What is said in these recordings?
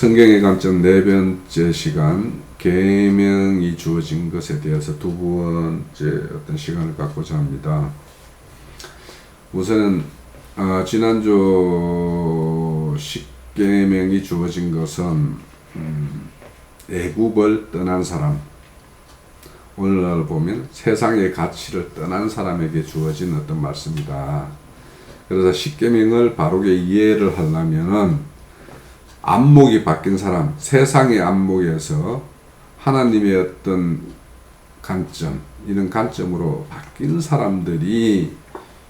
성경의 관점 네 번째 시간, 계명이 주어진 것에 대해서 두 번째 어떤 시간을 갖고자 합니다. 우선은 지난주 십계명이 주어진 것은 애굽을 떠난 사람, 오늘날 보면 세상의 가치를 떠난 사람에게 주어진 어떤 말씀이다. 그래서 십계명을 바르게 이해를 하려면은 안목이 바뀐 사람, 세상의 안목에서 하나님의 어떤 관점, 이런 관점으로 바뀐 사람들이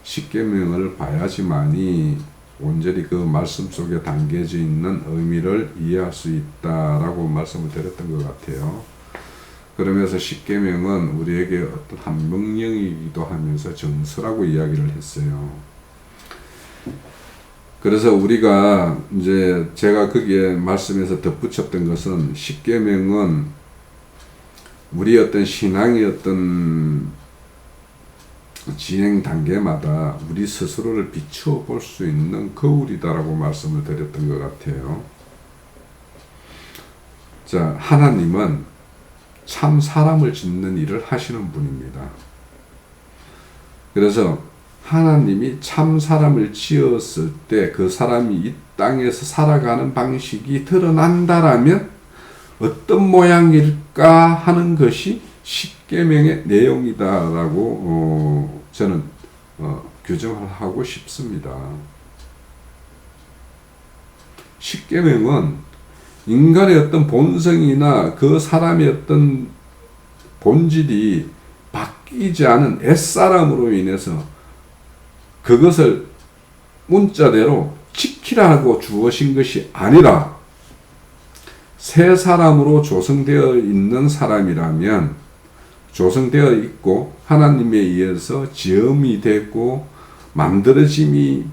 십계명을 봐야지만이 온전히 그 말씀 속에 담겨져 있는 의미를 이해할 수 있다라고 말씀을 드렸던 것 같아요. 그러면서 십계명은 우리에게 어떤 한 명령이기도 하면서 정서라고 이야기를 했어요. 그래서 우리가 이제 제가 거기에 말씀에서 덧붙였던 것은 십계명은 우리 어떤 신앙의 어떤 진행 단계마다 우리 스스로를 비추어 볼 수 있는 거울이다라고 말씀을 드렸던 것 같아요. 자, 하나님은 참 사람을 짓는 일을 하시는 분입니다. 그래서 하나님이 참 사람을 지었을 때 그 사람이 이 땅에서 살아가는 방식이 드러난다라면 어떤 모양일까 하는 것이 십계명의 내용이다라고 저는 규정을 하고 싶습니다. 십계명은 인간의 어떤 본성이나 그 사람의 어떤 본질이 바뀌지 않은 옛사람으로 인해서 그것을 문자대로 지키라고 주어진 것이 아니라 새 사람으로 조성되어 있는 사람이라면 조성되어 있고 하나님에 의해서 지음이 되고 만들어짐이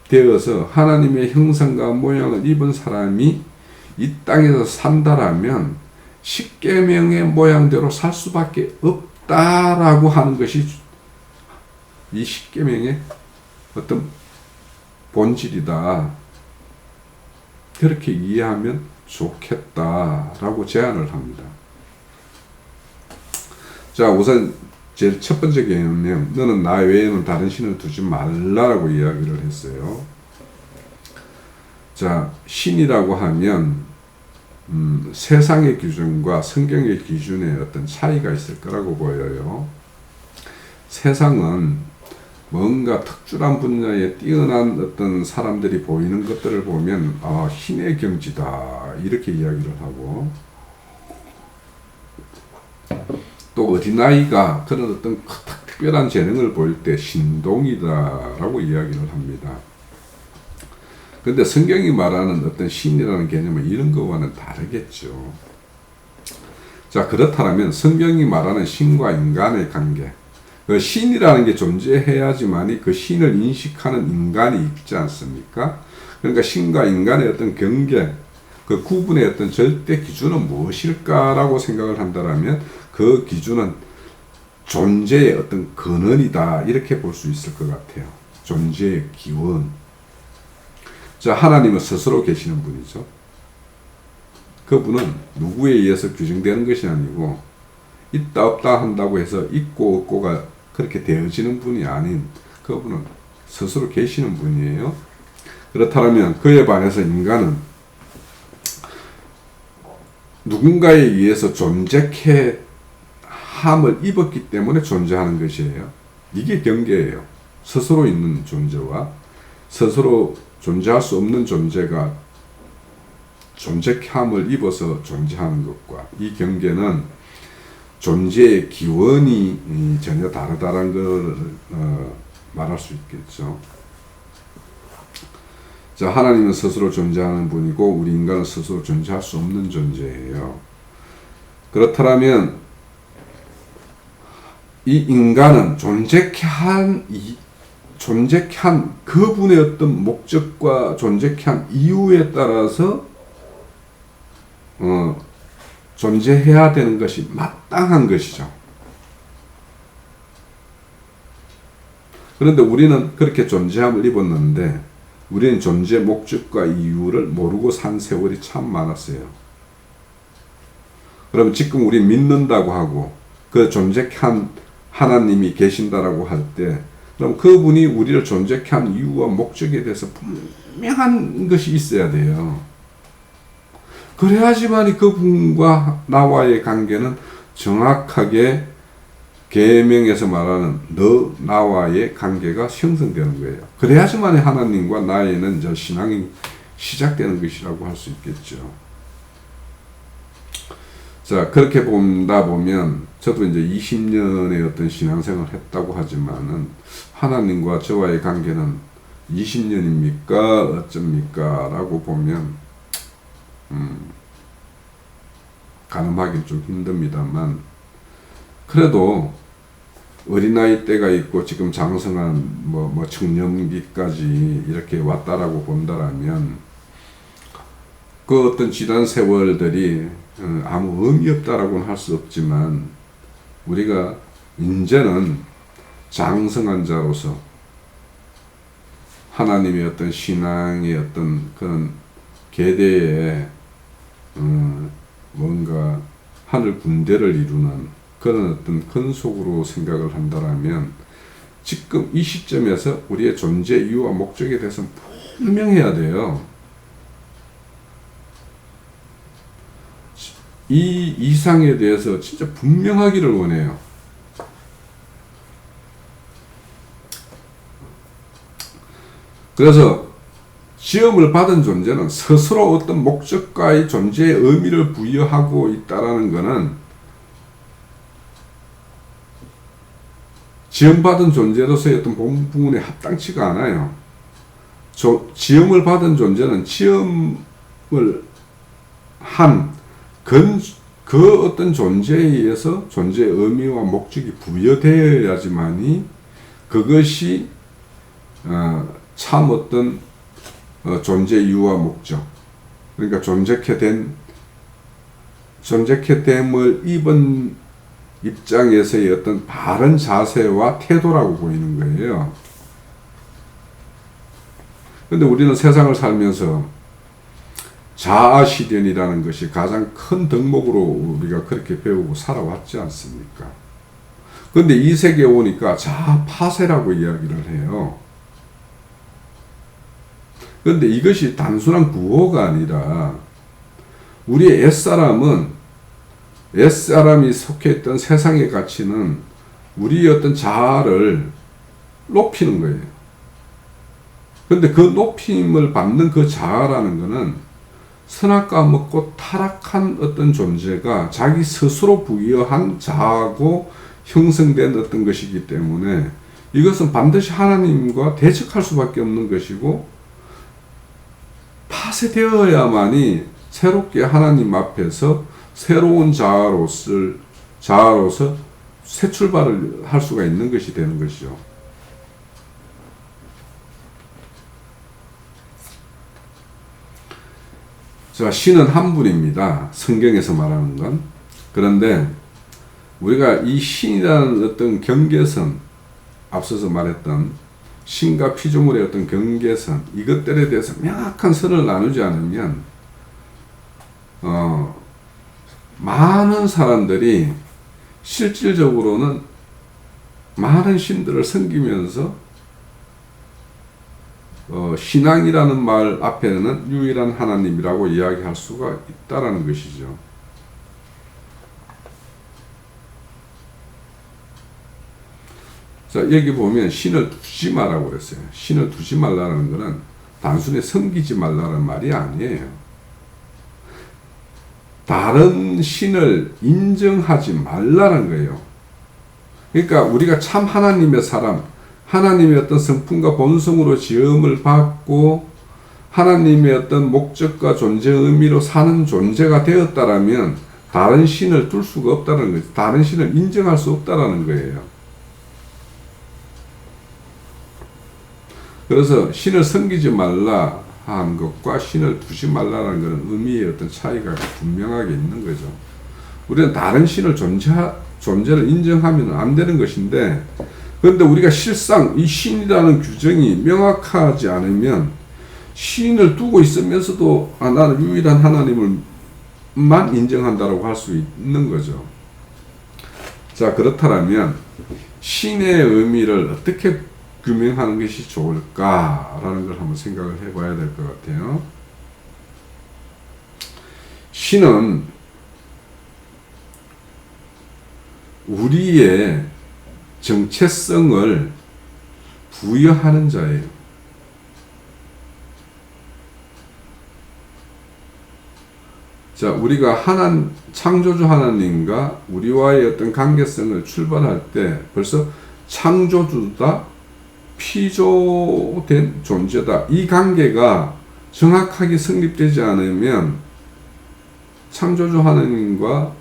되어서 하나님의 형상과 모양을 입은 사람이 이 땅에서 산다라면 십계명의 모양대로 살 수밖에 없다라고 하는 것이 이 십계명의 어떤 본질이다. 그렇게 이해하면 좋겠다라고 제안을 합니다. 자, 우선 제일 첫 번째 계명, 너는 나 외에는 다른 신을 두지 말라라고 이야기를 했어요. 자, 신이라고 하면 세상의 기준과 성경의 기준에 어떤 차이가 있을 거라고 보여요. 세상은 뭔가 특출한 분야에 뛰어난 어떤 사람들이 보이는 것들을 보면 신의 경지다 이렇게 이야기를 하고, 또 어린아이가 그런 어떤 특별한 재능을 보일 때 신동이다라고 이야기를 합니다. 근데 성경이 말하는 어떤 신이라는 개념은 이런 것과는 다르겠죠. 자, 그렇다면 성경이 말하는 신과 인간의 관계, 그 신이라는 게 존재해야지만이 그 신을 인식하는 인간이 있지 않습니까? 그러니까 신과 인간의 어떤 경계, 그 구분의 어떤 절대 기준은 무엇일까라고 생각을 한다면 그 기준은 존재의 어떤 근원이다 이렇게 볼 수 있을 것 같아요. 존재의 기원. 자, 하나님은 스스로 계시는 분이죠. 그분은 누구에 의해서 규정되는 것이 아니고 있다 없다 한다고 해서 있고 없고가 그렇게 되어지는 분이 아닌 그분은 스스로 계시는 분이에요. 그렇다면 그에 반해서 인간은 누군가에 의해서 존재케 함을 입었기 때문에 존재하는 것이에요. 이게 경계예요. 스스로 있는 존재와 스스로 존재할 수 없는 존재가 존재함을 입어서 존재하는 것과 이 경계는 존재의 기원이 전혀 다르다는 걸 말할 수 있겠죠. 자, 하나님은 스스로 존재하는 분이고 우리 인간은 스스로 존재할 수 없는 존재예요. 그렇다면 이 인간은 존재케 한 그분의 어떤 목적과 존재케 한 이유에 따라서 존재해야 되는 것이 마땅한 것이죠. 그런데 우리는 그렇게 존재함을 입었는데 우리는 존재 목적과 이유를 모르고 산 세월이 참 많았어요. 그럼 지금 우리 믿는다고 하고 그 존재한 하나님이 계신다라고 할 때 그럼 그분이 우리를 존재케 한 이유와 목적에 대해서 분명한 것이 있어야 돼요. 그래야지만 그분과 나와의 관계는 정확하게 계명에서 말하는 너 나와의 관계가 형성되는 거예요. 그래야지만 하나님과 나에는 저 신앙이 시작되는 것이라고 할 수 있겠죠. 자, 그렇게 본다 보면 저도 이제 20년의 어떤 신앙생활을 했다고 하지만은 하나님과 저와의 관계는 20년입니까? 어쩝니까? 라고 보면 가늠하기 좀 힘듭니다만 그래도 어린아이 때가 있고 지금 장성한 뭐 청년기까지 이렇게 왔다라고 본다라면 그 어떤 지난 세월들이 아무 의미 없다라고는 할 수 없지만 우리가 이제는 장성한 자로서 하나님의 어떤 신앙의 어떤 그런 계대에 뭔가 하늘 군대를 이루는 그런 어떤 근속으로 생각을 한다라면 지금 이 시점에서 우리의 존재 이유와 목적에 대해서 분명해야 돼요. 이 이상에 대해서 진짜 분명하기를 원해요. 그래서 시험을 받은 존재는 스스로 어떤 목적과의 존재의 의미를 부여하고 있다라는 것은 지음받은 존재로서의 어떤 본분에 합당치가 않아요. 지음을 받은 존재는 지음을 한 그 어떤 존재에 의해서 존재의 의미와 목적이 부여되어야지만이 그것이 참 어떤 존재 이유와 목적, 그러니까 존재케 됨을 입은 입장에서의 어떤 바른 자세와 태도라고 보이는 거예요. 근데 우리는 세상을 살면서 자아실현이라는 것이 가장 큰 덕목으로 우리가 그렇게 배우고 살아왔지 않습니까? 근데 이 세계에 오니까 자아파쇄라고 이야기를 해요. 근데 이것이 단순한 구호가 아니라 우리의 옛사람이 속해 있던 세상의 가치는 우리의 어떤 자아를 높이는 거예요. 근데 그 높임을 받는 그 자아라는 것은 선악과 먹고 타락한 어떤 존재가 자기 스스로 부여한 자아고 형성된 어떤 것이기 때문에 이것은 반드시 하나님과 대적할 수밖에 없는 것이고 파쇄되어야만이 새롭게 하나님 앞에서 새로운 자아로서 새 출발을 할 수가 있는 것이 되는 것이죠. 자, 신은 한 분입니다. 성경에서 말하는 건. 그런데 우리가 이 신이라는 어떤 경계선, 앞서서 말했던 신과 피조물의 어떤 경계선, 이것들에 대해서 명확한 선을 나누지 않으면 많은 사람들이 실질적으로는 많은 신들을 섬기면서 신앙이라는 말 앞에는 유일한 하나님이라고 이야기할 수가 있다라는 것이죠. 자, 여기 보면 신을 두지 말라고 그랬어요. 신을 두지 말라는 것은 단순히 섬기지 말라는 말이 아니에요. 다른 신을 인정하지 말라는 거예요. 그러니까 우리가 참 하나님의 사람, 하나님의 어떤 성품과 본성으로 지음을 받고 하나님의 어떤 목적과 존재 의미로 사는 존재가 되었다라면 다른 신을 둘 수가 없다는 거죠. 다른 신을 인정할 수 없다라는 거예요. 그래서 신을 섬기지 말라 한 것과 신을 두지 말라는 것은 의미의 어떤 차이가 분명하게 있는 거죠. 우리는 다른 신을 존재를 인정하면 안 되는 것인데, 그런데 우리가 실상 이 신이라는 규정이 명확하지 않으면 신을 두고 있으면서도 나는 유일한 하나님을만 인정한다라고 할 수 있는 거죠. 자, 그렇다면 신의 의미를 어떻게 규명하는 것이 좋을까라는 걸 한번 생각을 해봐야 될 것 같아요. 신은 우리의 정체성을 부여하는 자예요. 자, 우리가 창조주 하나님과 우리와의 어떤 관계성을 출발할 때 벌써 창조주다, 피조된 존재다. 이 관계가 정확하게 성립되지 않으면 창조주 하나님과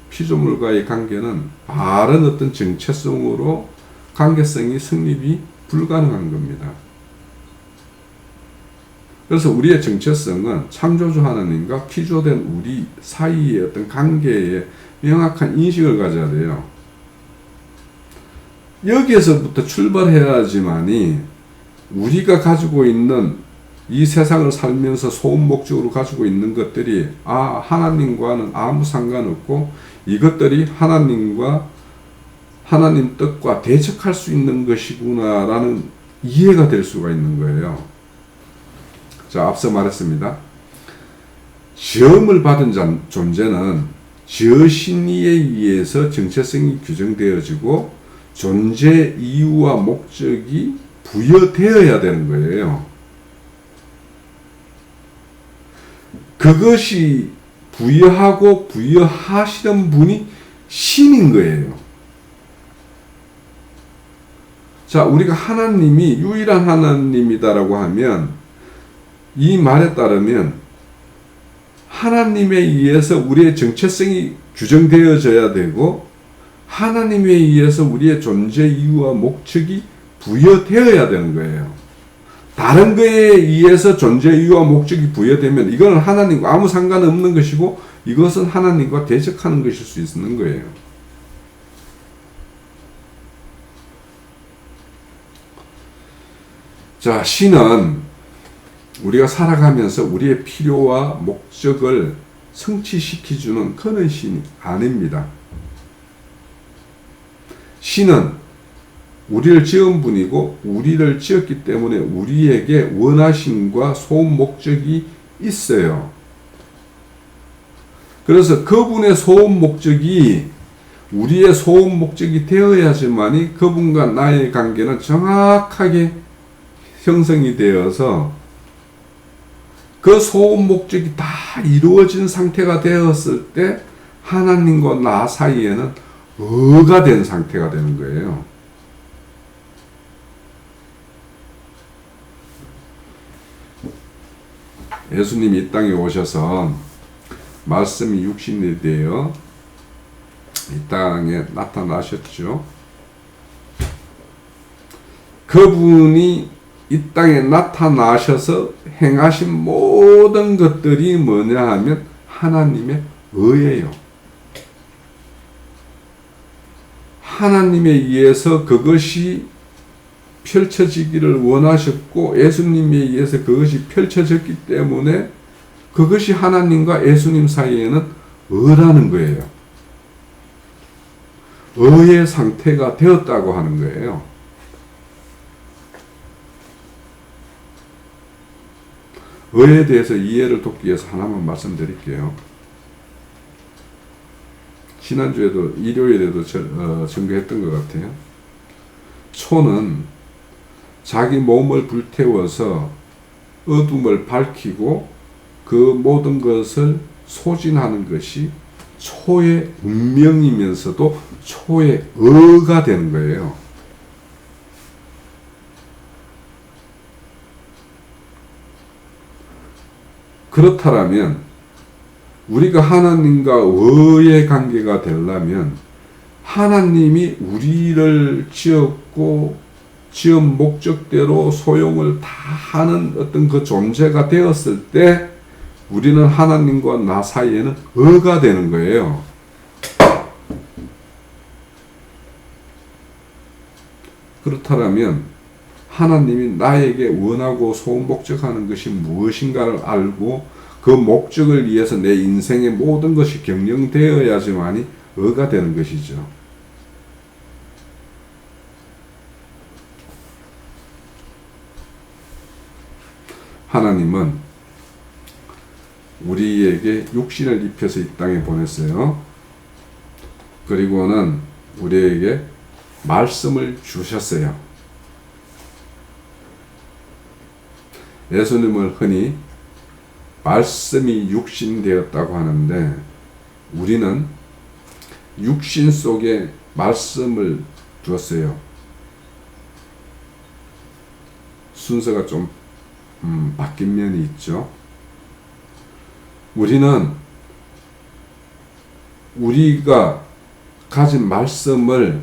피조물과의 관계는 바른 어떤 정체성으로 관계성이 성립이 불가능한 겁니다. 그래서 우리의 정체성은 창조주 하나님과 피조된 우리 사이의 어떤 관계에 명확한 인식을 가져야 돼요. 여기에서부터 출발해야지만이 우리가 가지고 있는 이 세상을 살면서 소원 목적으로 가지고 있는 것들이 하나님과는 아무 상관없고 이것들이 하나님 뜻과 대적할 수 있는 것이구나 라는 이해가 될 수가 있는 거예요. 자, 앞서 말했습니다. 지음을 받은 존재는 지으신이에 의해서 정체성이 규정되어지고 존재 이유와 목적이 부여되어야 되는 거예요. 그것이 부여하고 부여하시는 분이 신인 거예요. 자, 우리가 하나님이 유일한 하나님이다라고 하면 이 말에 따르면 하나님에 의해서 우리의 정체성이 규정되어져야 되고 하나님에 의해서 우리의 존재 이유와 목적이 부여되어야 되는 거예요. 다른 거에 의해서 존재 이유와 목적이 부여되면 이거는 하나님과 아무 상관없는 것이고 이것은 하나님과 대적하는 것일 수 있는 거예요. 자, 신은 우리가 살아가면서 우리의 필요와 목적을 성취시켜주는 그런 신이 아닙니다. 신은 우리를 지은 분이고 우리를 지었기 때문에 우리에게 원하심과 소원 목적이 있어요. 그래서 그분의 소원 목적이 우리의 소원 목적이 되어야지만이 그분과 나의 관계는 정확하게 형성이 되어서 그 소원 목적이 다 이루어진 상태가 되었을 때 하나님과 나 사이에는 의가 된 상태가 되는 거예요. 예수님이 이 땅에 오셔서 말씀이 육신이 되어 이 땅에 나타나셨죠. 그분이 이 땅에 나타나셔서 행하신 모든 것들이 뭐냐 하면 하나님의 의예요. 하나님에 의해서 그것이 펼쳐지기를 원하셨고 예수님에 의해서 그것이 펼쳐졌기 때문에 그것이 하나님과 예수님 사이에는 의라는 거예요. 의의 상태가 되었다고 하는 거예요. 의에 대해서 이해를 돕기 위해서 하나만 말씀드릴게요. 지난주에도 일요일에도 전개했던 것 같아요. 초는 자기 몸을 불태워서 어둠을 밝히고 그 모든 것을 소진하는 것이 초의 운명이면서도 초의 의가 되는 거예요. 그렇다면 우리가 하나님과 의의 관계가 되려면 하나님이 우리를 지었고 지은 목적대로 소용을 다하는 어떤 그 존재가 되었을 때 우리는 하나님과 나 사이에는 의가 되는 거예요. 그렇다면 하나님이 나에게 원하고 소원복적하는 것이 무엇인가를 알고 그 목적을 위해서 내 인생의 모든 것이 경영되어야지만이 의가 되는 것이죠. 하나님은 우리에게 육신을 입혀서 이 땅에 보냈어요. 그리고는 우리에게 말씀을 주셨어요. 예수님을 흔히 말씀이 육신 되었다고 하는데 우리는 육신 속에 말씀을 두었어요. 순서가 좀 바뀐 면이 있죠. 우리는 우리가 가진 말씀을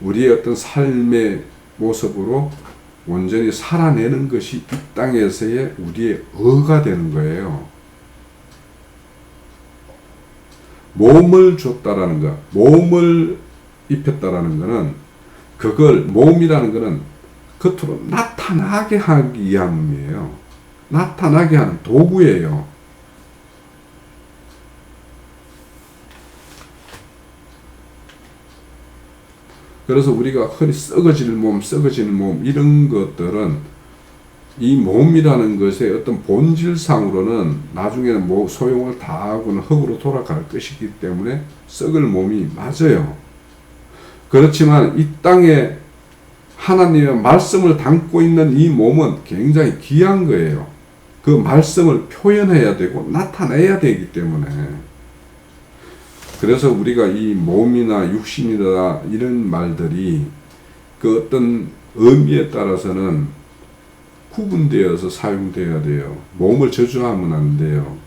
우리의 어떤 삶의 모습으로 온전히 살아내는 것이 이 땅에서의 우리의 의가 되는 거예요. 몸을 줬다라는 것, 몸을 입혔다라는 것은 그걸 몸이라는 것은 겉으로 나타나게 하기 위함이에요. 나타나게 하는 도구예요. 그래서 우리가 흔히 썩어지는 몸 이런 것들은 이 몸이라는 것의 어떤 본질상으로는 나중에는 뭐 소용을 다하고는 흙으로 돌아갈 것이기 때문에 썩을 몸이 맞아요. 그렇지만 이 땅에 하나님의 말씀을 담고 있는 이 몸은 굉장히 귀한 거예요. 그 말씀을 표현해야 되고 나타내야 되기 때문에. 그래서 우리가 이 몸이나 육신이나 이런 말들이 그 어떤 의미에 따라서는 구분되어서 사용되어야 돼요. 몸을 저주하면 안 돼요.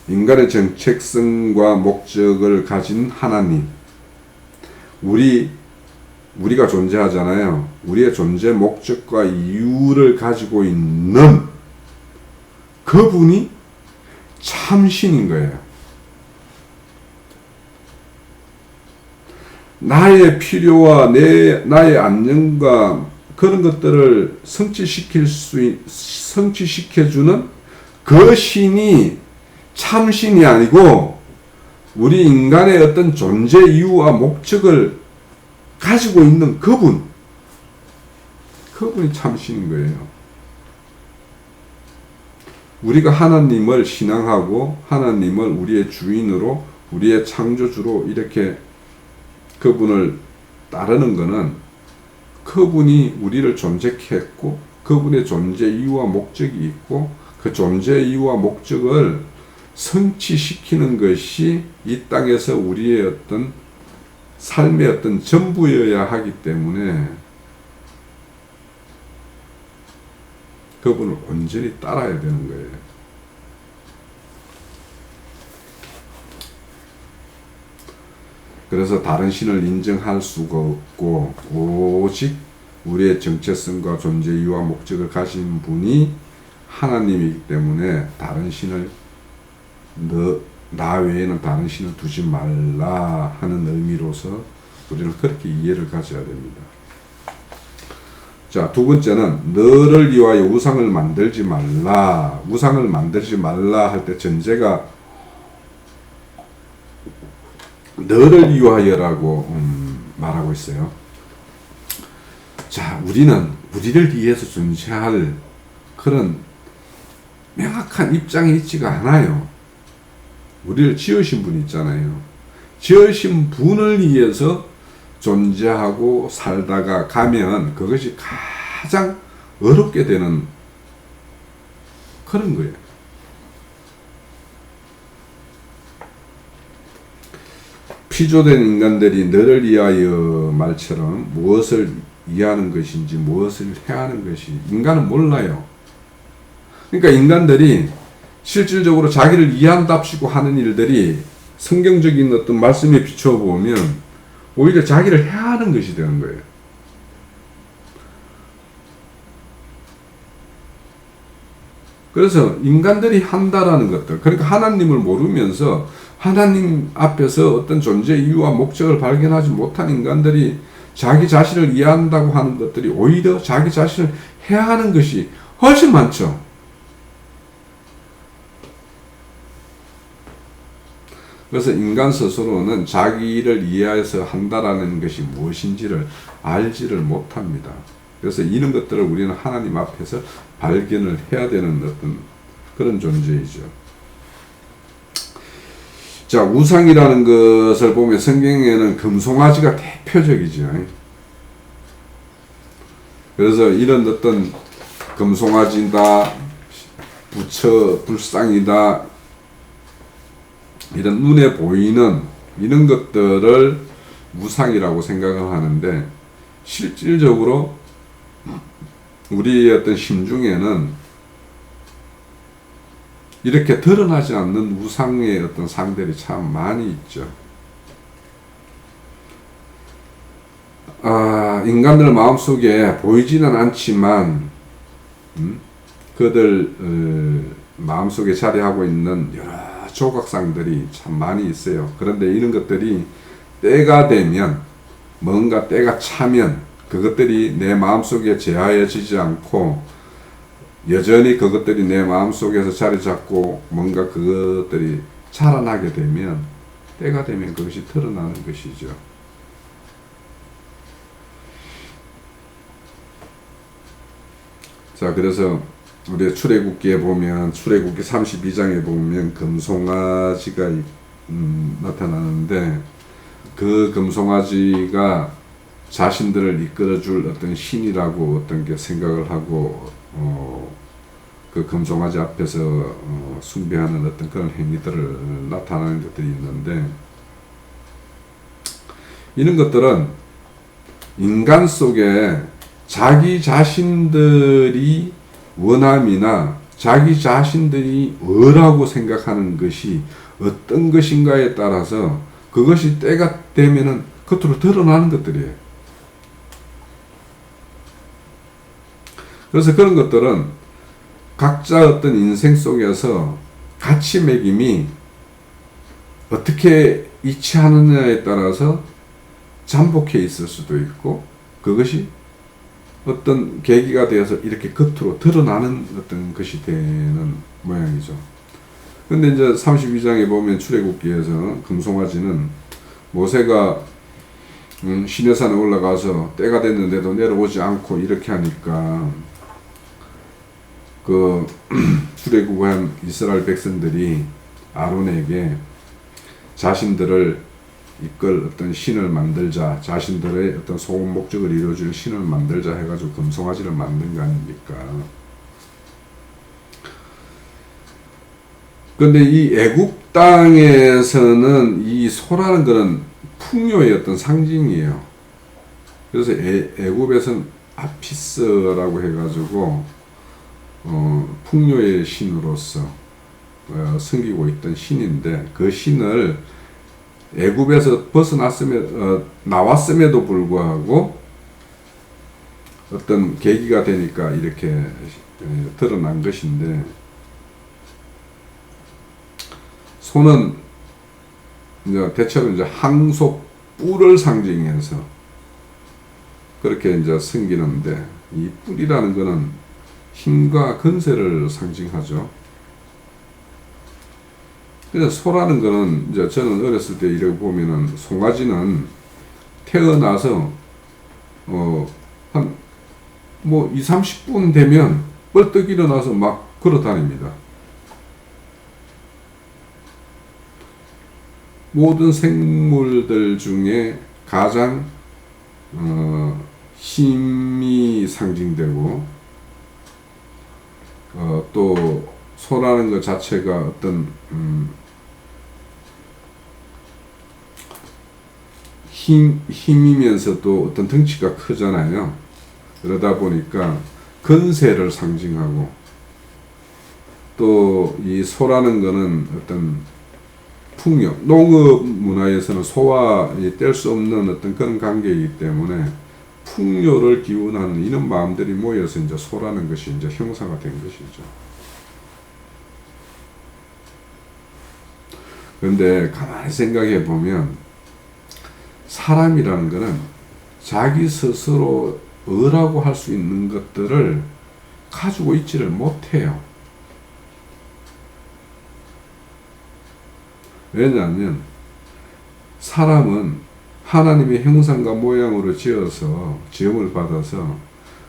인간의 정체성과 목적을 가진 하나님. 우리가 존재하잖아요. 우리의 존재 목적과 이유를 가지고 있는 그분이 참신인 거예요. 나의 필요와 나의 안녕과 그런 것들을 성취시켜주는 그 신이 참신이 아니고 우리 인간의 어떤 존재 이유와 목적을 가지고 있는 그분이 참신인 거예요. 우리가 하나님을 신앙하고 하나님을 우리의 주인으로 우리의 창조주로 이렇게 그분을 따르는 것은 그분이 우리를 존재케 했고 그분의 존재 이유와 목적이 있고 그 존재 이유와 목적을 성취시키는 것이 이 땅에서 우리의 어떤 삶의 어떤 전부여야 하기 때문에 그분을 온전히 따라야 되는 거예요. 그래서 다른 신을 인정할 수가 없고 오직 우리의 정체성과 존재 이유와 목적을 가진 분이 하나님이기 때문에 다른 신을 나 외에는 다른 신을 두지 말라 하는 의미로서 우리는 그렇게 이해를 가져야 됩니다. 자, 두 번째는 너를 위하여 우상을 만들지 말라. 우상을 만들지 말라 할 때 전제가 너를 위하여라고 말하고 있어요. 자, 우리는 우리를 위해서 존재할 그런 명확한 입장이 있지가 않아요. 우리를 지으신 분 있잖아요. 지으신 분을 위해서 존재하고 살다가 가면 그것이 가장 어렵게 되는 그런 거예요. 피조된 인간들이 너를 위하여 말처럼 무엇을 이해하는 것인지 무엇을 해야 하는 것이 인간은 몰라요. 그러니까 인간들이 실질적으로 자기를 이해한답시고 하는 일들이 성경적인 어떤 말씀에 비춰보면 오히려 자기를 해하는 것이 되는 거예요. 그래서 인간들이 한다라는 것들, 그러니까 하나님을 모르면서 하나님 앞에서 어떤 존재 이유와 목적을 발견하지 못한 인간들이 자기 자신을 이해한다고 하는 것들이 오히려 자기 자신을 해하는 것이 훨씬 많죠. 그래서 인간 스스로는 자기를 이해해서 한다라는 것이 무엇인지를 알지를 못합니다. 그래서 이런 것들을 우리는 하나님 앞에서 발견을 해야 되는 어떤 그런 존재이죠. 자, 우상이라는 것을 보면 성경에는 금송아지가 대표적이죠. 그래서 이런 어떤 금송아지다, 부처, 불상이다, 이런 눈에 보이는 이런 것들을 우상이라고 생각을 하는데, 실질적으로 우리의 어떤 심중에는 이렇게 드러나지 않는 우상의 어떤 상들이 참 많이 있죠. 인간들 마음속에 보이지는 않지만 그들 마음속에 자리하고 있는 여러 조각상들이 참 많이 있어요. 그런데 이런 것들이 때가 되면, 뭔가 때가 차면 그것들이 내 마음속에 제하여지지 않고 여전히 그것들이 내 마음속에서 자리 잡고 뭔가 그것들이 자라나게 되면, 때가 되면 그것이 드러나는 것이죠. 자, 그래서 우리 출애굽기에 보면, 출애굽기 32장에 보면 금송아지가 나타나는데, 그 금송아지가 자신들을 이끌어줄 어떤 신이라고 어떤 게 생각을 하고 그 금송아지 앞에서 숭배하는 어떤 그런 행위들을 나타나는 것들이 있는데, 이런 것들은 인간 속에 자기 자신들이 원함이나 자기 자신들이 뭐라고 생각하는 것이 어떤 것인가에 따라서 그것이 때가 되면은 겉으로 드러나는 것들이에요. 그래서 그런 것들은 각자 어떤 인생 속에서 가치 매김이 어떻게 이치하느냐에 따라서 잠복해 있을 수도 있고, 그것이 어떤 계기가 되어서 이렇게 겉으로 드러나는 어떤 것이 되는 모양이죠. 근데 이제 32장에 보면 출애굽기에서 금송아지는 모세가 시내산에 올라가서 때가 됐는데도 내려오지 않고 이렇게 하니까 그 출애굽한 이스라엘 백성들이 아론에게 자신들을 이끌 어떤 신을 만들자, 자신들의 어떤 소원 목적을 이루어줄 신을 만들자 해가지고 금송아지를 만든 거 아닙니까? 근데 이 애굽 땅에서는 이 소라는 것은 풍요의 어떤 상징이에요. 그래서 애굽에서는 아피스라고 해가지고 풍요의 신으로서 섬기고 있던 신인데, 그 신을 애굽에서 나왔음에도 불구하고 어떤 계기가 되니까 이렇게 드러난 것인데, 소는 이제 대체로 이제 항소 뿔을 상징해서 그렇게 이제 섬기는데, 이 뿔이라는 것은 힘과 건세를 상징하죠. 그래서 소라는 거는 이제 저는 어렸을 때 이렇게 보면은 송아지는 태어나서 한 뭐 20-30분 되면 뻘떡 일어나서 막 걸어 다닙니다. 모든 생물들 중에 가장 힘이 상징되고, 또 소라는 것 자체가 어떤 힘이면서도 어떤 덩치가 크잖아요. 그러다 보니까 건세를 상징하고, 또 이 소라는 거는 어떤 풍요, 농업 문화에서는 소와 뗄 수 없는 어떤 그런 관계이기 때문에 풍요를 기원하는 이런 마음들이 모여서 이제 소라는 것이 이제 형상화 된 것이죠. 그런데 가만히 생각해 보면 사람이라는 것은 자기 스스로 의라고 할 수 있는 것들을 가지고 있지를 못해요. 왜냐하면 사람은 하나님의 형상과 모양으로 지음을 받아서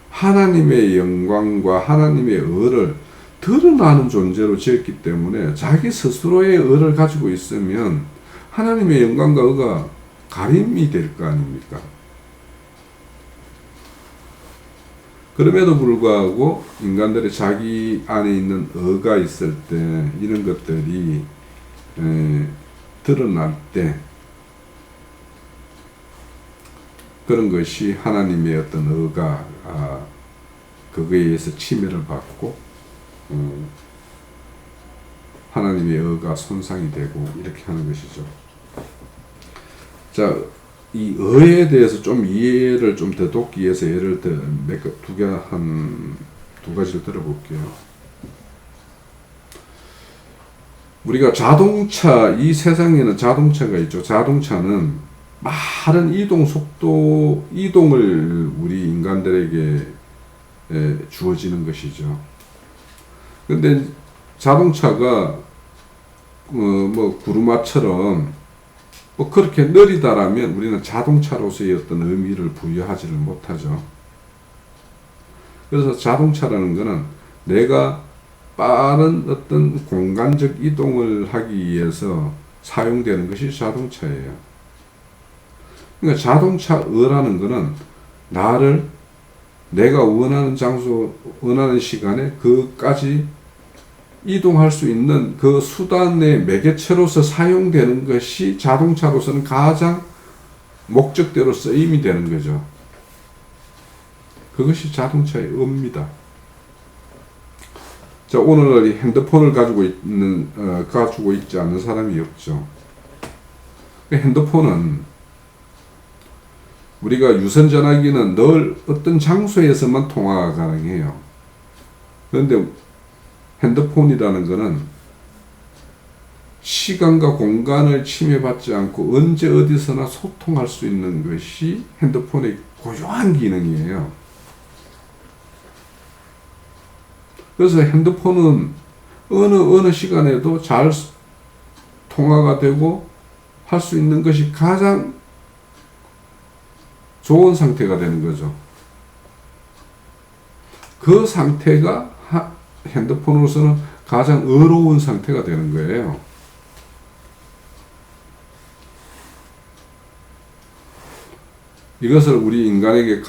하나님의 영광과 하나님의 의를 드러나는 존재로 지었기 때문에 자기 스스로의 의를 가지고 있으면 하나님의 영광과 의가 가림이 될 거 아닙니까? 그럼에도 불구하고 인간들이 자기 안에 있는 의가 있을 때 이런 것들이 드러날 때 그런 것이 하나님의 어떤 의가 그거에 의해서 침해를 받고 하나님의 의가 손상이 되고 이렇게 하는 것이죠. 자, 이 의에 대해서 좀 이해를 좀 더 돕기 위해서 예를 들어 두 가지를 들어볼게요. 우리가 자동차, 이 세상에는 자동차가 있죠. 자동차는 많은 이동을 우리 인간들에게 주어지는 것이죠. 근데 자동차가 구르마처럼 그렇게 느리다라면 우리는 자동차로서의 어떤 의미를 부여하지를 못하죠. 그래서 자동차라는 것은 내가 빠른 어떤 공간적 이동을 하기 위해서 사용되는 것이 자동차예요. 그러니까 자동차라는 것은 나를 내가 원하는 장소, 원하는 시간에 그까지 이동할 수 있는 그 수단의 매개체로서 사용되는 것이 자동차로서는 가장 목적대로 쓰임이 되는 거죠. 그것이 자동차의 의미입니다. 자, 오늘날 핸드폰을 가지고 있지 않는 사람이 없죠. 핸드폰은 우리가 유선 전화기는 늘 어떤 장소에서만 통화가 가능해요. 그런데 핸드폰이라는 것은 시간과 공간을 침해받지 않고 언제 어디서나 소통할 수 있는 것이 핸드폰의 고유한 기능이에요. 그래서 핸드폰은 어느 시간에도 잘 통화가 되고 할 수 있는 것이 가장 좋은 상태가 되는 거죠. 그 상태가 핸드폰으로서는 가장 의로운 상태가 되는 거예요. 이것을 우리 인간에게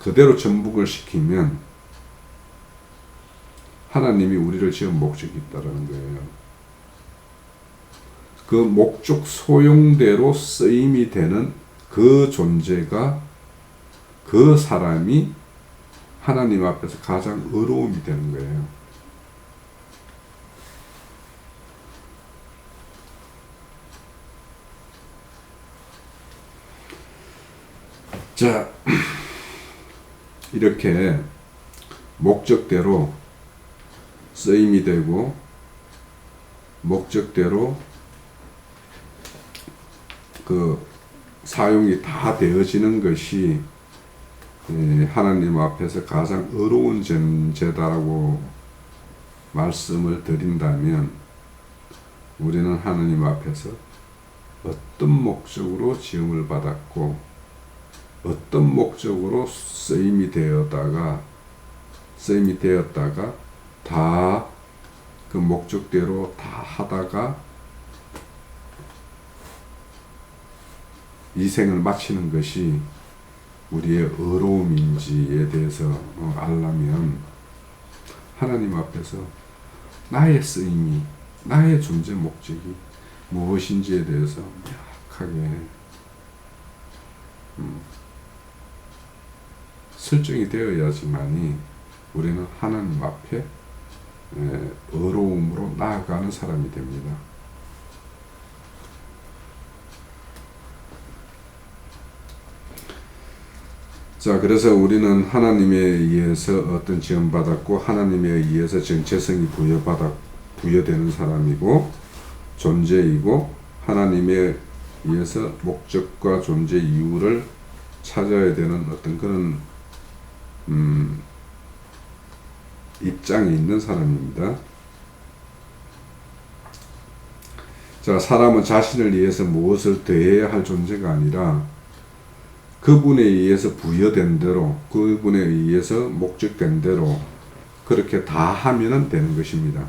그대로 전복을 시키면 하나님이 우리를 지은 목적이 있다는 거예요. 그 목적 소용대로 쓰임이 되는 그 존재가, 그 사람이 하나님 앞에서 가장 의로움이 되는 거예요. 자, 이렇게 목적대로 쓰임이 되고 목적대로 그 사용이 다 되어지는 것이 하나님 앞에서 가장 의로운 존재다라고 말씀을 드린다면 우리는 하나님 앞에서 어떤 목적으로 지음을 받았고 어떤 목적으로 쓰임이 되었다가 다 그 목적대로 다 하다가 이 생을 마치는 것이 우리의 의로움인지에 대해서 알려면 하나님 앞에서 나의 쓰임이, 나의 존재 목적이 무엇인지에 대해서 명확하게 설정이 되어야지만이 우리는 하나님 앞에 의로움으로 나아가는 사람이 됩니다. 자, 그래서 우리는 하나님에 의해서 어떤 지음받았고 하나님에 의해서 정체성이 부여되는 사람이고 존재이고 하나님에 의해서 목적과 존재 이유를 찾아야 되는 어떤 그런 입장에 있는 사람입니다. 자, 사람은 자신을 위해서 무엇을 더해야 할 존재가 아니라 그분에 의해서 부여된 대로, 그분에 의해서 목적된 대로 그렇게 다 하면 되는 것입니다.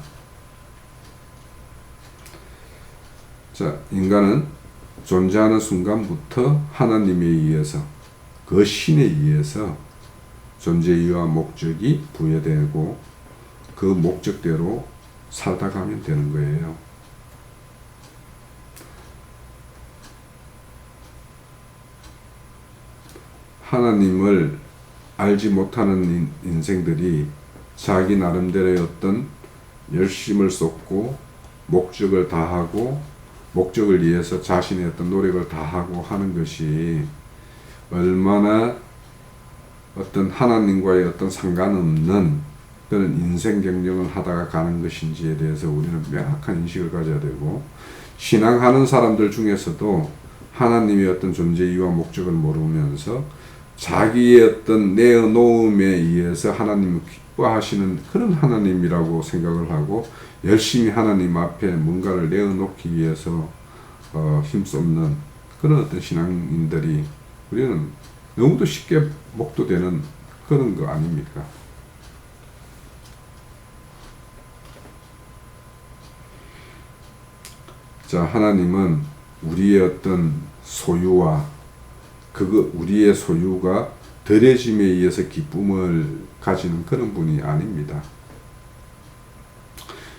자, 인간은 존재하는 순간부터 하나님에 의해서, 그 신에 의해서 존재 이유와 목적이 부여되고 그 목적대로 살다 가면 되는 거예요. 하나님을 알지 못하는 인생들이 자기 나름대로의 어떤 열심을 쏟고 목적을 다하고 목적을 위해서 자신의 어떤 노력을 다하고 하는 것이 얼마나 어떤 하나님과의 어떤 상관없는 그런 인생 경영을 하다가 가는 것인지에 대해서 우리는 명확한 인식을 가져야 되고, 신앙하는 사람들 중에서도 하나님의 어떤 존재 이유와 목적을 모르면서 자기의 어떤 내어놓음에 의해서 하나님을 기뻐하시는 그런 하나님이라고 생각을 하고 열심히 하나님 앞에 뭔가를 내어놓기 위해서 힘쏟는 그런 어떤 신앙인들이 우리는 너무도 쉽게 목도되는 그런 거 아닙니까? 자, 하나님은 우리의 어떤 소유와 우리의 소유가 덜해짐에 의해서 기쁨을 가지는 그런 분이 아닙니다.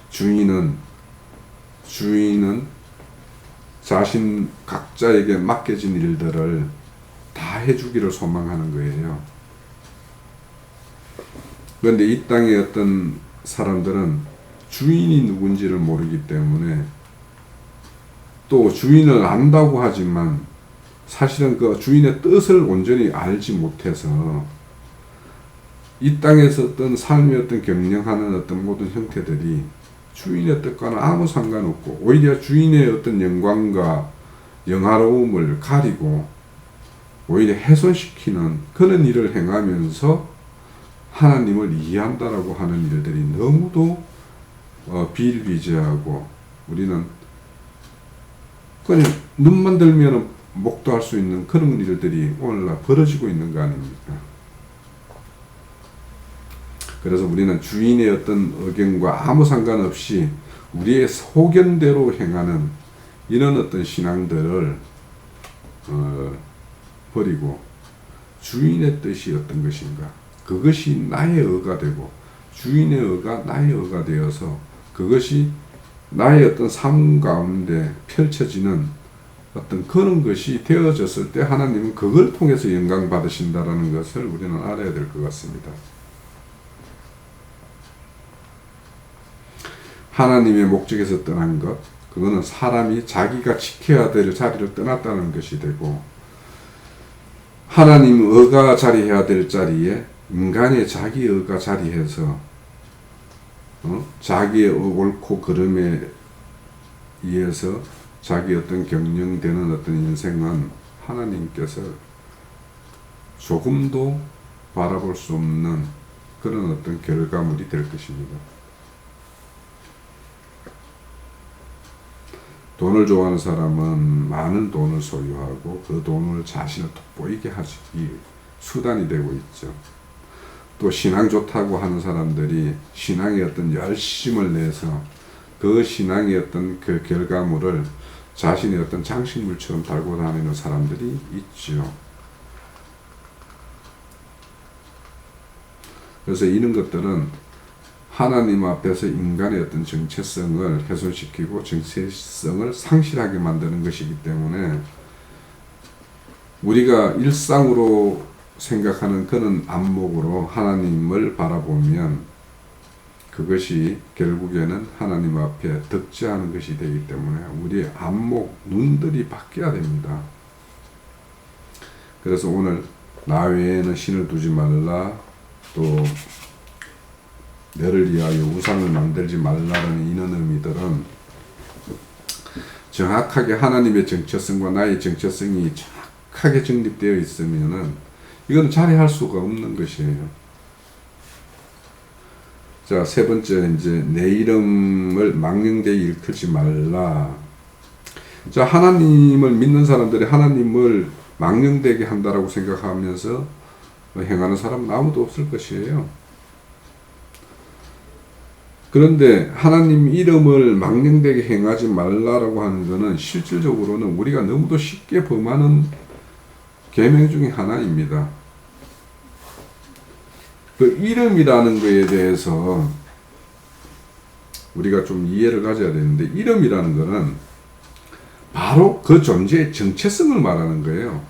주인은 자신 각자에게 맡겨진 일들을 다 해주기를 소망하는 거예요. 그런데 이 땅의 어떤 사람들은 주인이 누군지를 모르기 때문에, 또 주인을 안다고 하지만 사실은 그 주인의 뜻을 온전히 알지 못해서 이 땅에서 어떤 삶의 어떤 경영하는 어떤 모든 형태들이 주인의 뜻과는 아무 상관없고 오히려 주인의 어떤 영광과 영화로움을 가리고 오히려 훼손시키는 그런 일을 행하면서 하나님을 이해한다라고 하는 일들이 너무도 비일비재하고, 우리는 그냥 눈만 들면 목도할 수 있는 그런 일들이 오늘날 벌어지고 있는 거 아닙니까? 그래서 우리는 주인의 어떤 의견과 아무 상관없이 우리의 소견대로 행하는 이런 어떤 신앙들을 버리고 주인의 뜻이 어떤 것인가, 그것이 나의 의가 되고 주인의 의가 나의 의가 되어서 그것이 나의 어떤 삶 가운데 펼쳐지는 어떤 그런 것이 되어졌을 때 하나님은 그걸 통해서 영광 받으신다라는 것을 우리는 알아야 될 것 같습니다. 하나님의 목적에서 떠난 것, 그거는 사람이 자기가 지켜야 될 자리를 떠났다는 것이 되고, 하나님 의가 자리해야 될 자리에 인간의 자기 의가 자리해서 자기의 옳고 그름에 의해서 자기 어떤 경영되는 어떤 인생은 하나님께서 조금도 바라볼 수 없는 그런 어떤 결과물이 될 것입니다. 돈을 좋아하는 사람은 많은 돈을 소유하고 그 돈을 자신을 돋보이게 하기 수단이 되고 있죠. 또 신앙 좋다고 하는 사람들이 신앙의 어떤 열심을 내서 그 신앙의 어떤 그 결과물을 자신의 어떤 장식물처럼 달고 다니는 사람들이 있죠. 그래서 이런 것들은 하나님 앞에서 인간의 어떤 정체성을 훼손시키고 정체성을 상실하게 만드는 것이기 때문에 우리가 일상으로 생각하는 그런 안목으로 하나님을 바라보면 그것이 결국에는 하나님 앞에 득지하는 것이 되기 때문에 우리의 안목, 눈들이 바뀌어야 됩니다. 그래서 오늘 나 외에는 신을 두지 말라, 또 너를 위하여 우상을 만들지 말라라는 이런 의미들은 정확하게 하나님의 정체성과 나의 정체성이 정확하게 정립되어 있으면은 이거는 자리할 수가 없는 것이에요. 자, 세 번째, 이제 내 이름을 망령되이 일컫지 말라. 자, 하나님을 믿는 사람들이 하나님을 망령되게 한다라고 생각하면서 행하는 사람은 아무도 없을 것이에요. 그런데 하나님 이름을 망령되게 행하지 말라라고 하는 것은 실질적으로는 우리가 너무도 쉽게 범하는 계명 중에 하나입니다. 그 이름이라는 것에 대해서 우리가 좀 이해를 가져야 되는데, 이름이라는 것은 바로 그 존재의 정체성을 말하는 거예요.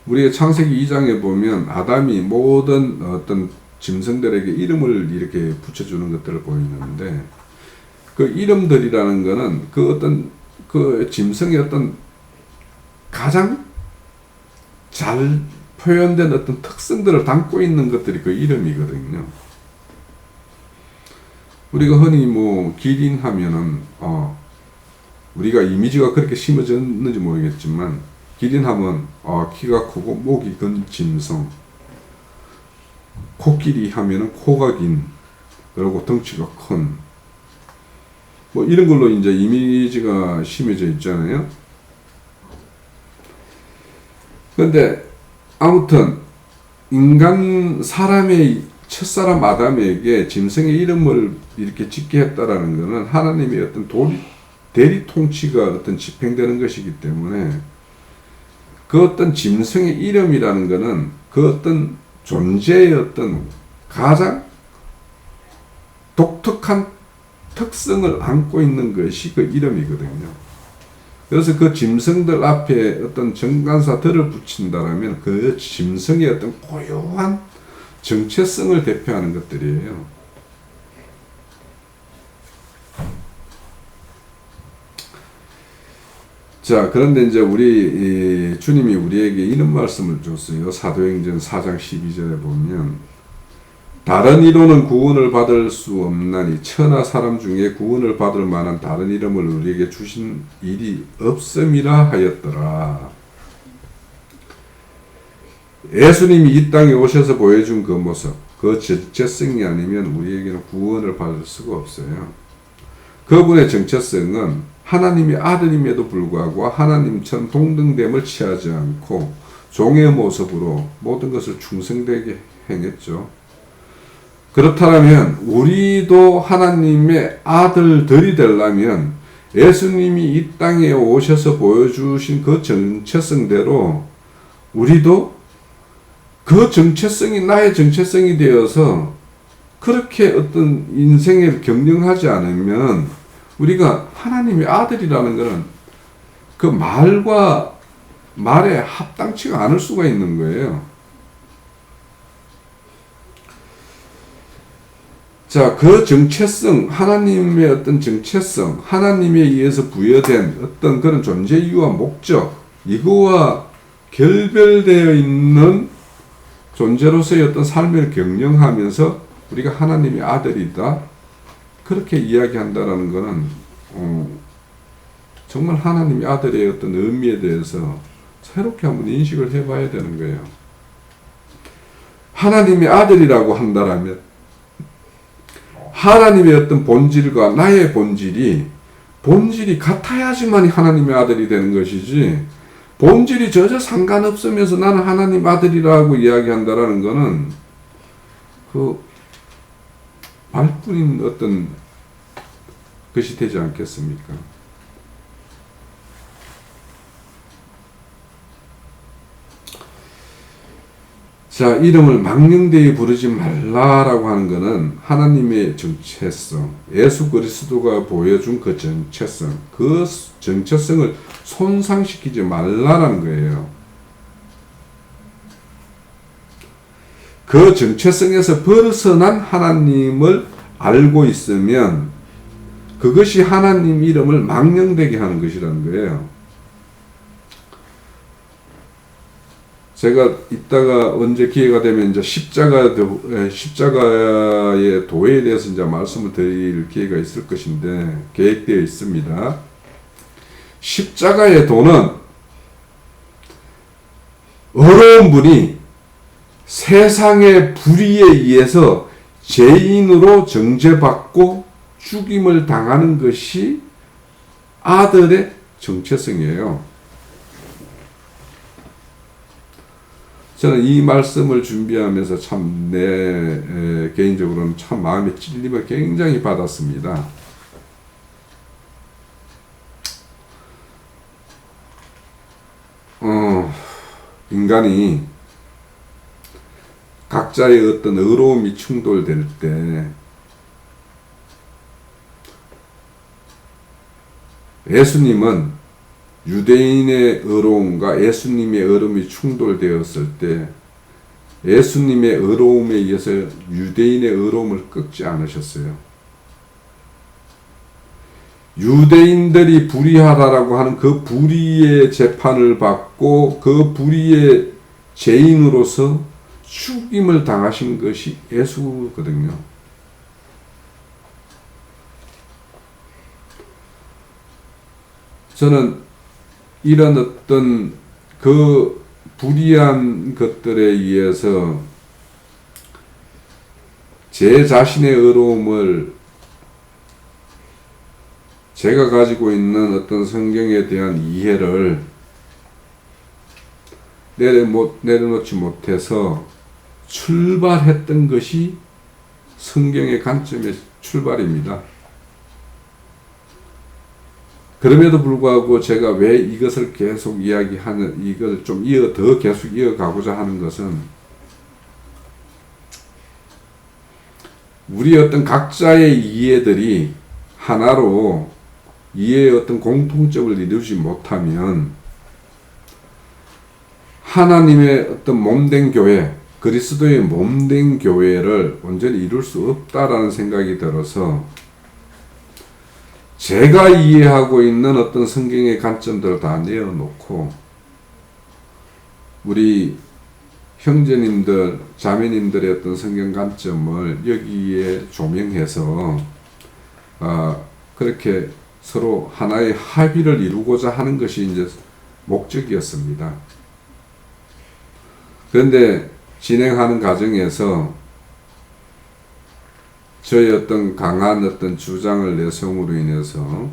우리가 창세기 2장에 보면 아담이 모든 어떤 짐승들에게 이름을 이렇게 붙여주는 것들을 보이는데, 그 이름들이라는 것은 그 어떤 그 짐승의 어떤 가장 잘 표현된 어떤 특성들을 담고 있는 것들이 그 이름이거든요. 우리가 흔히 뭐 기린 하면은 우리가 이미지가 그렇게 심어졌는지 모르겠지만, 기린 하면 키가 크고 목이 긴 짐승, 코끼리 하면은 코가 긴, 그리고 덩치가 큰, 뭐 이런 걸로 이제 이미지가 심어져 있잖아요. 근데 아무튼 사람의 첫사람 아담에게 짐승의 이름을 이렇게 짓게 했다라는 것은 하나님의 어떤 대리 통치가 어떤 집행되는 것이기 때문에, 그 어떤 짐승의 이름이라는 것은 그 어떤 존재의 어떤 가장 독특한 특성을 안고 있는 것이 그 이름이거든요. 그래서 그 짐승들 앞에 어떤 정관사들을 붙인다라면 그 짐승의 어떤 고유한 정체성을 대표하는 것들이에요. 자, 그런데 이제 주님이 우리에게 이런 말씀을 줬어요. 사도행전 4장 12절에 보면, 다른 이로는 구원을 받을 수 없나니 천하 사람 중에 구원을 받을 만한 다른 이름을 우리에게 주신 일이 없음이라 하였더라. 예수님이 이 땅에 오셔서 보여준 그 모습, 그 정체성이 아니면 우리에게는 구원을 받을 수가 없어요. 그분의 정체성은 하나님의 아들임에도 불구하고 하나님처럼 동등됨을 취하지 않고 종의 모습으로 모든 것을 충성되게 행했죠. 그렇다면 우리도 하나님의 아들들이 되려면 예수님이 이 땅에 오셔서 보여주신 그 정체성대로 우리도 그 정체성이 나의 정체성이 되어서 그렇게 어떤 인생을 경영하지 않으면 우리가 하나님의 아들이라는 것은 그 말에 합당치가 않을 수가 있는 거예요. 자, 그 정체성, 하나님의 어떤 정체성, 하나님에 의해서 부여된 어떤 그런 존재 이유와 목적, 이거와 결별되어 있는 존재로서의 어떤 삶을 경영하면서 우리가 하나님의 아들이다, 그렇게 이야기한다라는 것은 정말 하나님의 아들의 어떤 의미에 대해서 새롭게 한번 인식을 해봐야 되는 거예요. 하나님의 아들이라고 한다라면 하나님의 어떤 본질과 나의 본질이 같아야지만 하나님의 아들이 되는 것이지, 본질이 전혀 상관없으면서 나는 하나님 아들이라고 이야기한다라는 것은 그 말뿐인 어떤 것이 되지 않겠습니까? 자, 이름을 망령되이 부르지 말라라고 하는 것은 하나님의 정체성, 예수 그리스도가 보여준 그 정체성, 그 정체성을 손상시키지 말라라는 거예요. 그 정체성에서 벗어난 하나님을 알고 있으면 그것이 하나님 이름을 망령되게 하는 것이라는 거예요. 제가 이따가 언제 기회가 되면 이제 십자가의 도에 대해서 이제 말씀을 드릴 기회가 있을 것인데 계획되어 있습니다. 십자가의 도는 어려운 분이 세상의 불의에 의해서 죄인으로 정죄받고 죽임을 당하는 것이 아들의 정체성이에요. 저는 이 말씀을 준비하면서 참 내 개인적으로는 참 마음의 찔림을 굉장히 받았습니다. 인간이 각자의 어떤 의로움이 충돌될 때 예수님은 유대인의 의로움과 예수님의 의로움이 충돌되었을 때 예수님의 의로움에 의해서 유대인의 의로움을 꺾지 않으셨어요. 유대인들이 불의하다라고 하는 그 불의의 재판을 받고 그 불의의 죄인으로서 죽임을 당하신 것이 예수거든요. 저는 이런 어떤 그 불의한 것들에 의해서 제 자신의 의로움을 제가 가지고 있는 어떤 성경에 대한 이해를 내려놓지 못해서 출발했던 것이 성경의 관점의 출발입니다. 그럼에도 불구하고 제가 왜 이것을 계속 이걸 좀 더 계속 이어가고자 하는 것은 우리 어떤 각자의 이해들이 하나로 이해의 어떤 공통점을 이루지 못하면 하나님의 어떤 몸된 교회, 그리스도의 몸된 교회를 온전히 이룰 수 없다라는 생각이 들어서 제가 이해하고 있는 어떤 성경의 관점들을 다 내어놓고 우리 형제님들, 자매님들의 어떤 성경 관점을 여기에 조명해서 그렇게 서로 하나의 합의를 이루고자 하는 것이 이제 목적이었습니다. 그런데 진행하는 과정에서 저의 어떤 강한 어떤 주장을 내세움으로 인해서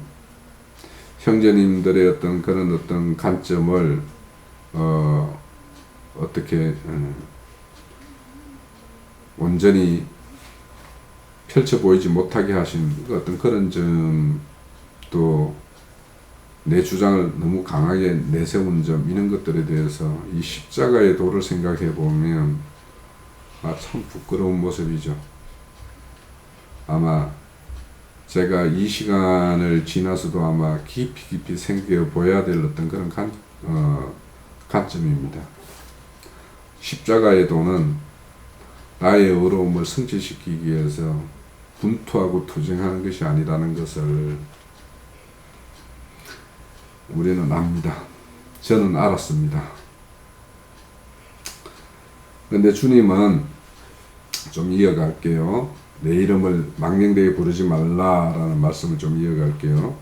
형제님들의 어떤 그런 어떤 관점을 어떻게 온전히 펼쳐 보이지 못하게 하신 어떤 그런 점, 또 내 주장을 너무 강하게 내세운 점, 이런 것들에 대해서 이 십자가의 도를 생각해 보면 참 부끄러운 모습이죠. 아마 제가 이 시간을 지나서도 아마 깊이 생각해 보여야 될 어떤 그런 관점입니다. 십자가의 도는 나의 의로움을 성취시키기 위해서 분투하고 투쟁하는 것이 아니라는 것을 우리는 압니다. 저는 알았습니다. 그런데 주님은 좀 이어갈게요. 내 이름을 망령되게 부르지 말라라는 말씀을 좀 이어갈게요.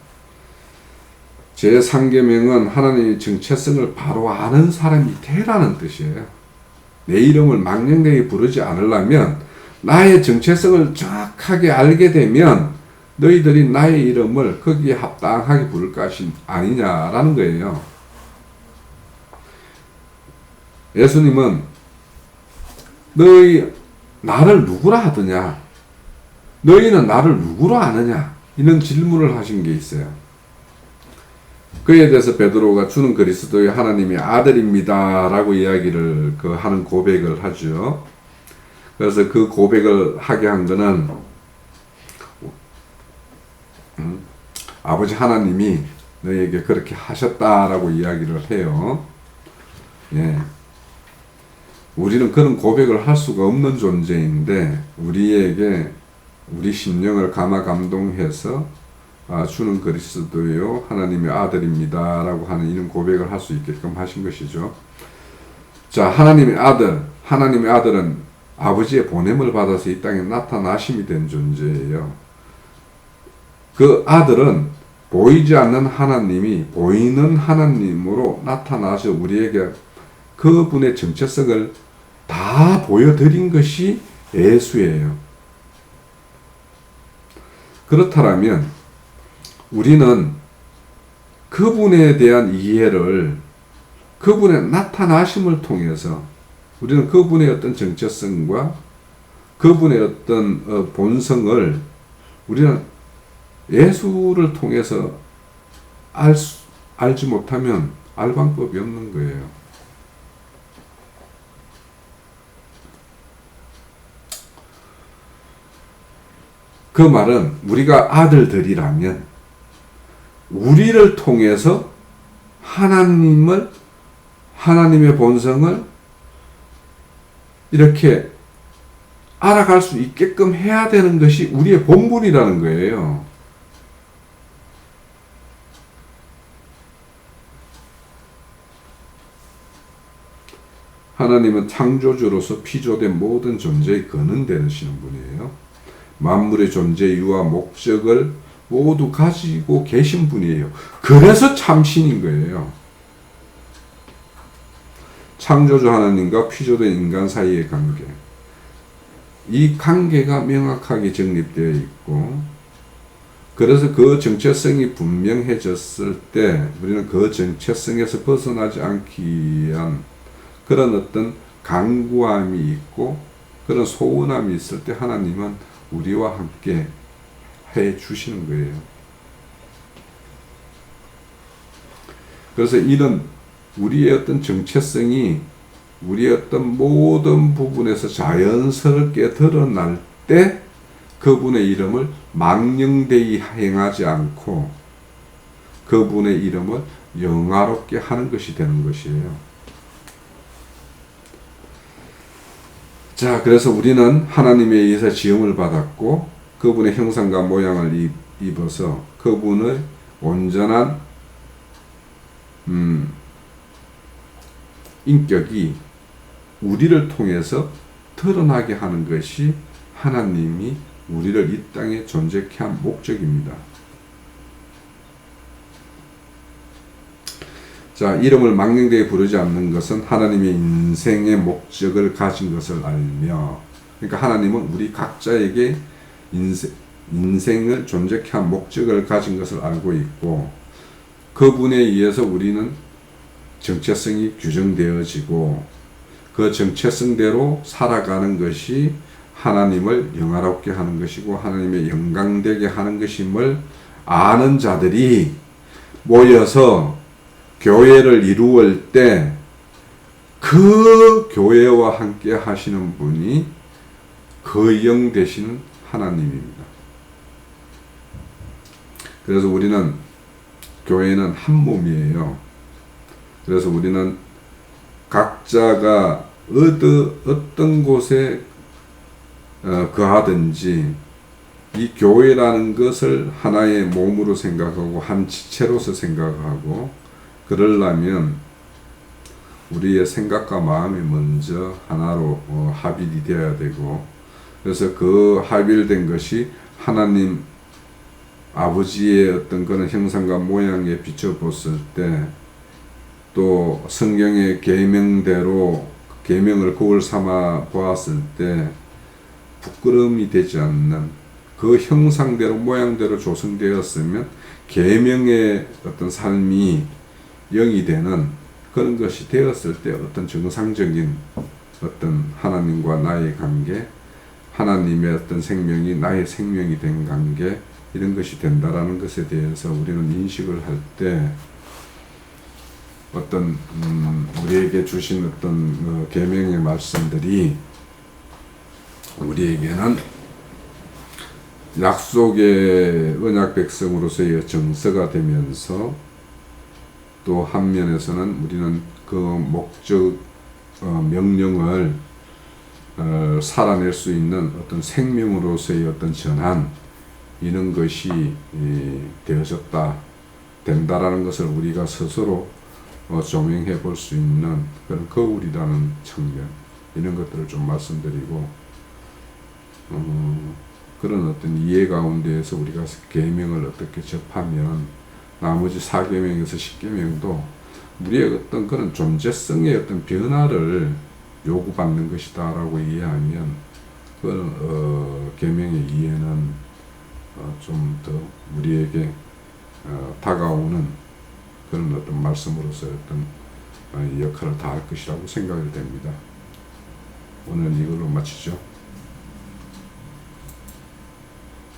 제 3계명은 하나님의 정체성을 바로 아는 사람이 되라는 뜻이에요. 내 이름을 망령되게 부르지 않으려면 나의 정체성을 정확하게 알게 되면 너희들이 나의 이름을 거기에 합당하게 부를 것이 아니냐라는 거예요. 예수님은 너희 나를 누구라 하더냐? 너희는 나를 누구로 아느냐? 이런 질문을 하신 게 있어요. 그에 대해서 베드로가 주는 그리스도의 하나님의 아들입니다 라고 이야기를 하는 고백을 하죠. 그래서 그 고백을 하게 한 거는 아버지 하나님이 너에게 그렇게 하셨다라고 이야기를 해요. 예. 우리는 그런 고백을 할 수가 없는 존재인데 우리에게 우리 심령을 감화 감동해서 주는 그리스도요 하나님의 아들입니다 라고 하는 이런 고백을 할 수 있게끔 하신 것이죠. 자, 하나님의 아들은 아버지의 보냄을 받아서 이 땅에 나타나심이 된 존재예요. 그 아들은 보이지 않는 하나님이 보이는 하나님으로 나타나서 우리에게 그분의 정체성을 다 보여드린 것이 예수예요. 그렇다면 우리는 그분에 대한 이해를 그분의 나타나심을 통해서 우리는 그분의 어떤 정체성과 그분의 어떤 본성을 우리는 예수를 통해서 알지 못하면 알 방법이 없는 거예요. 그 말은 우리가 아들들이라면 우리를 통해서 하나님의 본성을 이렇게 알아갈 수 있게끔 해야 되는 것이 우리의 본분이라는 거예요. 하나님은 창조주로서 피조된 모든 존재의 근원 되시는 분이에요. 만물의 존재 이유와 목적을 모두 가지고 계신 분이에요. 그래서 참신인 거예요. 창조주 하나님과 피조된 인간 사이의 관계. 이 관계가 명확하게 정립되어 있고, 그래서 그 정체성이 분명해졌을 때 우리는 그 정체성에서 벗어나지 않기 위한 그런 어떤 강구함이 있고 그런 소원함이 있을 때 하나님은 우리와 함께 해 주시는 거예요. 그래서 이런 우리의 어떤 정체성이 우리의 어떤 모든 부분에서 자연스럽게 드러날 때 그분의 이름을 망령되이 행하지 않고 그분의 이름을 영화롭게 하는 것이 되는 것이에요. 자, 그래서 우리는 하나님에 의해서 지음을 받았고 그분의 형상과 모양을 입어서 그분의 온전한 인격이 우리를 통해서 드러나게 하는 것이 하나님이 우리를 이 땅에 존재케 한 목적입니다. 자, 이름을 망령되이 부르지 않는 것은 하나님의 인생의 목적을 가진 것을 알며, 그러니까 하나님은 우리 각자에게 인생을 존재케 한 목적을 가진 것을 알고 있고, 그분에 의해서 우리는 정체성이 규정되어지고 그 정체성대로 살아가는 것이 하나님을 영화롭게 하는 것이고 하나님의 영광되게 하는 것임을 아는 자들이 모여서 교회를 이루을 때 그 교회와 함께 하시는 분이 그 영 되시는 하나님입니다. 그래서 우리는 교회는 한 몸이에요. 그래서 우리는 각자가 어떤 곳에 거하든지 이 교회라는 것을 하나의 몸으로 생각하고 한 지체로서 생각하고 그러려면 우리의 생각과 마음이 먼저 하나로 합일이 되어야 되고, 그래서 그 합일된 것이 하나님 아버지의 어떤 그런 형상과 모양에 비춰봤을 때, 또 성경의 계명대로 계명을 거울 삼아 보았을 때 부끄러움이 되지 않는 그 형상대로 모양대로 조성되었으면 계명의 어떤 삶이 영이 되는 그런 것이 되었을 때 어떤 정상적인 어떤 하나님과 나의 관계, 하나님의 어떤 생명이 나의 생명이 된 관계, 이런 것이 된다라는 것에 대해서 우리는 인식을 할 때 어떤 우리에게 주신 어떤 계명의 말씀들이 우리에게는 약속의 언약 백성으로서의 정서가 되면서 또 한면에서는 우리는 그 목적 명령을 살아낼 수 있는 어떤 생명으로서의 어떤 전환, 이런 것이 되어졌다 된다라는 것을 우리가 스스로 조명해 볼 수 있는 그런 거울이라는 측면, 이런 것들을 좀 말씀드리고 그런 어떤 이해 가운데에서 우리가 계명을 어떻게 접하면 나머지 4계명에서 10계명도 우리의 어떤 그런 존재성의 어떤 변화를 요구받는 것이다 라고 이해하면 그 계명의 이해는 좀 더 우리에게 다가오는 그런 어떤 말씀으로서 어떤 역할을 다할 것이라고 생각이 됩니다. 오늘 이걸로 마치죠.